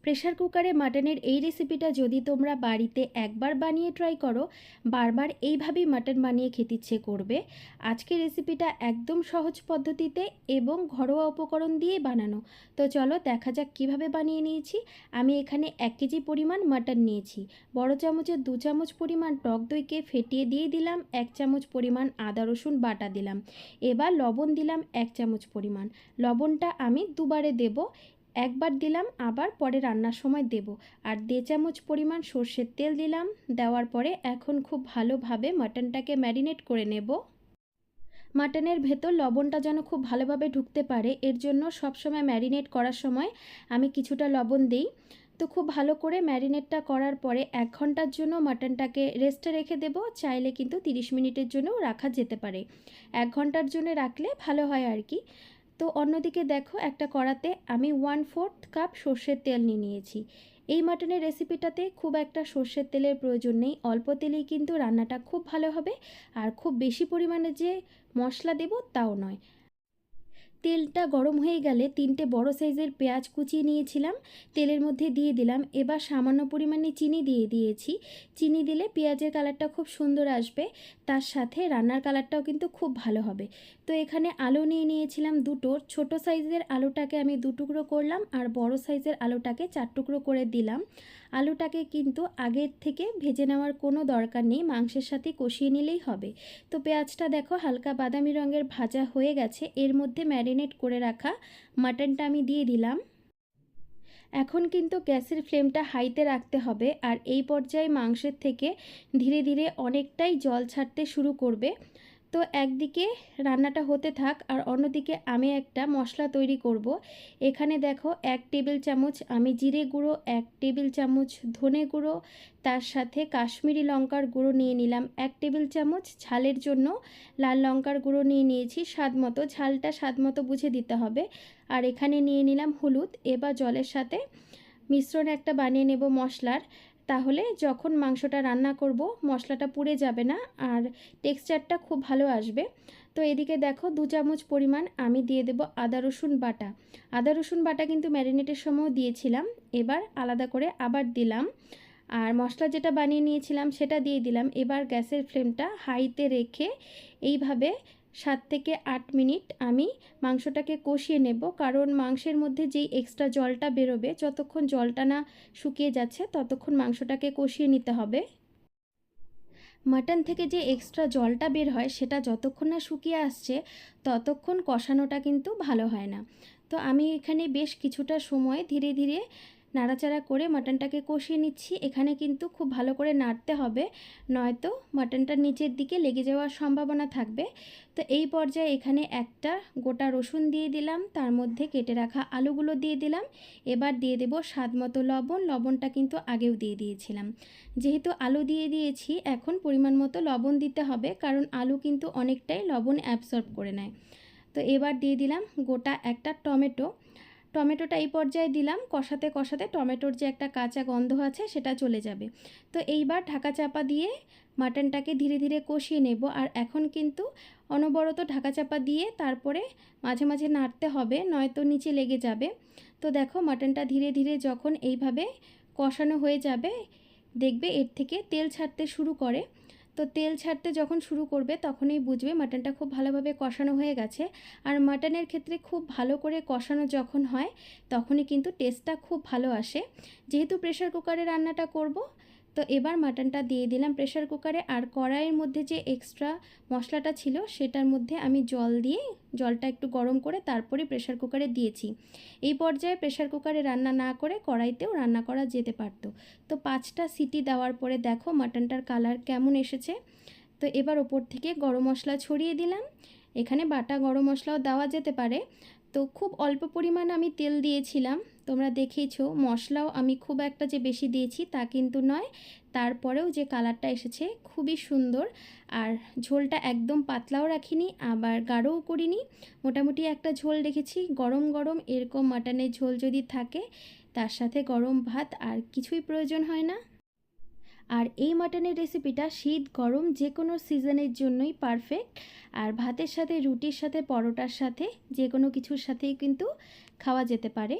Pressure কুকারে মাটনের এই রেসিপিটা যদি তোমরা বাড়িতে একবার বানিয়ে ট্রাই করো, বারবার এইভাবেই মাটন বানিয়ে খেতে ইচ্ছে করবে। আজকের রেসিপিটা একদম সহজ পদ্ধতিতে এবং ঘরোয়া উপকরণ দিয়ে বানানো। তো চলো দেখা যাক কিভাবে বানিয়ে নিয়েছি। আমি এখানে 1 কেজি পরিমাণ মাটন নিয়েছি। বড় চামচের 2 চামচ পরিমাণ টক দইকে ফেটিয়ে দিয়ে দিলাম। 1 চামচ পরিমাণ আদা রসুন বাটা দিলাম। এবার লবণ দিলাম 1 চামচ পরিমাণ। লবণটা আমি দুবারে দেব, একবার দিলাম আবার পরে রান্নার সময় দেব। আর 1.5 চামচ পরিমাণ সর্ষের তেল দিলাম। দেওয়ার পরে এখন খুব ভালোভাবে মাটনটাকে ম্যারিনেট করে নেব। মাটনের ভেতর লবণটা যেন খুব ভালোভাবে ঢুকতে পারে, এর জন্য সবসময় ম্যারিনেট করার সময় আমি কিছুটা লবণ দিই। তো খুব ভালো করে ম্যারিনেটটা করার পরে 1 ঘন্টার জন্য মাটনটাকে রেস্টে রেখে দেব। চাইলে কিন্তু 30 মিনিটের জন্যও রাখা যেতে পারে। 1 ঘন্টার জন্য রাখলে ভালো হয় আর কি। তো অন্যদিকে দেখো, একটা কড়াতে আমি 1/4 কাপ সর্ষের তেল নিয়েছি। এই মাটনের রেসিপিটাতে খুব একটা সর্ষের তেলের প্রয়োজন নেই, অল্প তেলেই কিন্তু রান্নাটা খুব ভালো হবে। আর খুব বেশি পরিমাণে যে মশলা দেব তাও নয়। তেলটা গরম হয়ে গেলে 3টে বড় সাইজের পেঁয়াজ কুচিয়ে নিয়েছিলাম, তেলের মধ্যে দিয়ে দিলাম। এবার সামান্য পরিমাণে চিনি দিয়ে দিয়েছি। চিনি দিলে পেঁয়াজের কালারটা খুব সুন্দর আসবে, তার সাথে রান্নার কালারটাও কিন্তু খুব ভালো হবে। তো এখানে আলু নিয়েছিলাম দুটো। ছোট সাইজের আলুটাকে আমি 2 টুকরো করলাম আর বড় সাইজের আলুটাকে 4 টুকরো করে দিলাম। আলুটাকে কিন্তু আগের থেকে ভেজে নেওয়ার কোনো দরকার নেই, মাংসের সাথে কষিয়ে নিলেই হবে। তো পেঁয়াজটা দেখো হালকা বাদামি রঙের ভাজা হয়ে গেছে। এর মধ্যে ম্যারিনেট করে রাখা মাটনটা আমি দিয়ে দিলাম। এখন কিন্তু গ্যাসের ফ্লেমটা হাইতে রাখতে হবে। আর এই পর্যায়ে মাংসের থেকে ধীরে ধীরে অনেকটাই জল ছাড়তে শুরু করবে। তো একদিকে রান্নাটা হতে থাক আর অন্যদিকে আমি একটা মশলা তৈরি করব। এখানে দেখো 1 টেবিল চামচ আমি জিরে গুঁড়ো, 1 টেবিল চামচ ধনে গুঁড়ো, তার সাথে কাশ্মীরি লঙ্কার গুঁড়ো নিয়ে নিলাম 1 টেবিল চামচ, ঝালের জন্য লাল লঙ্কার গুঁড়ো নিয়েছি স্বাদ মতো, ঝালটা স্বাদ মতো বুঝে দিতে হবে। আর এখানে নিয়ে নিলাম হলুদ। এবার জলের সাথে মিশ্রণ একটা বানিয়ে নেব মশলার, তাহলে যখন মাংসটা রান্না করব মশলাটা পুড়ে যাবে না আর টেক্সচারটা খুব ভালো আসবে। তো এদিকে দেখো 2 চামচ পরিমাণ আমি দিয়ে দেব আদা রসুন বাটা। আদা রসুন বাটা কিন্তু ম্যারিনেটের সময় দিয়েছিলাম, এবার আলাদা করে আবার দিলাম। আর মশলা যেটা বানিয়ে নিয়েছিলাম সেটা দিয়ে দিলাম। এবার গ্যাসের ফ্লেমটা হাইতে রেখে এইভাবে 7 থেকে 8 মিনিট আমি মাংসটাকে কষিয়ে নেব, কারণ মাংসের মধ্যে যেই এক্সট্রা জলটা বেরোবে, যতক্ষণ জলটা না শুকিয়ে যাচ্ছে ততক্ষণ মাংসটাকে কষিয়ে নিতে হবে। মাটন থেকে যে এক্সট্রা জলটা বের হয় সেটা যতক্ষণ না শুকিয়ে আসছে ততক্ষণ কষানোটা কিন্তু ভালো হয় না। তো আমি এখানে বেশ কিছুটা সময় ধীরে ধীরে নাড়াচাড়া করে মাটনটাকে কষিয়ে নিচ্ছি। এখানে কিন্তু খুব ভালো করে নাড়তে হবে, নয়তো মাটনটার নিচের দিকে লেগে যাওয়ার সম্ভাবনা থাকবে। তো এই পর্যায়ে এখানে একটা গোটা রসুন দিয়ে দিলাম, তার মধ্যে কেটে রাখা আলুগুলো দিয়ে দিলাম। এবার দিয়ে দেব স্বাদ মতো লবণ। লবণটা কিন্তু আগেও দিয়ে দিয়েছিলাম। যেহেতু আলু দিয়ে দিয়েছি এখন পরিমাণ মতো লবণ দিতে হবে, কারণ আলু কিন্তু অনেকটাই লবণ অ্যাবসর্ব করে নেয়। তো এবার দিয়ে দিলাম গোটা একটা টমেটো। টমেটোটা এই পর্যায়ে দিলাম, কষাতে কষাতে টমেটোর যে একটা কাঁচা গন্ধ আছে সেটা চলে যাবে। তো এইবার ঢাকা চাপা দিয়ে মাটনটাকে ধীরে ধীরে কষিয়ে নেব। আর এখন কিন্তু অনবরত ঢাকা চাপা দিয়ে তারপরে মাঝে মাঝে নাড়তে হবে, নয়তো নিচে লেগে যাবে। তো দেখো মাটনটা ধীরে ধীরে যখন এইভাবে কষানো হয়ে যাবে, দেখবে এর থেকে তেল ছাড়তে শুরু করে। তো তেল ছাড়তে যখন শুরু করবে তখনই বুঝবে মাটনটা খুব ভালোভাবে কষানো হয়ে গেছে। আর মাটনের ক্ষেত্রে খুব ভালো করে কষানো যখন হয় তখনই কিন্তু টেস্টটা খুব ভালো আসে। যেহেতু প্রেশার কুকারে রান্নাটা করব, তো এবার মাটনটা দিয়ে দিলাম প্রেশার কুকারে। আর কড়াইয়ের মধ্যে যে এক্সট্রা মশলাটা ছিল সেটার মধ্যে আমি জল দিয়ে জলটা একটু গরম করে তারপরে প্রেশার কুকারে দিয়েছি। এই পর্যায়ে প্রেশার কুকারে রান্না না করে কড়াইতেও রান্না করা যেতে পারতো। তো 5টা সিটি দেওয়ার পরে দেখো মাটনটার কালার কেমন এসেছে। তো এবার ওপর থেকে গরম মশলা ছড়িয়ে দিলাম। এখানে বাটা গরম মশলাও দেওয়া যেতে পারে। তো খুব অল্প পরিমাণ আমি তেল দিয়েছিলাম, তোমরা দেখেইছো। মশলাও আমি খুব একটা যে বেশি দিয়েছি তা কিন্তু নয়, তারপরেও যে কালারটা এসেছে খুবই সুন্দর। আর ঝোলটা একদম পাতলাও রাখিনি আবার গাঢ়ও করিনি, মোটামুটি একটা ঝোল রেখেছি। গরম গরম এরকম মাটনের ঝোল যদি থাকে তার সাথে গরম ভাত আর কিছুই প্রয়োজন হয় না। আর এই মাটনের রেসিপিটা শীত গরম যে কোনো সিজনের জন্যই পারফেক্ট। আর ভাতের সাথে, রুটির সাথে, পরোটার সাথে, যে কোনো কিছুর সাথেই কিন্তু খাওয়া যেতে পারে।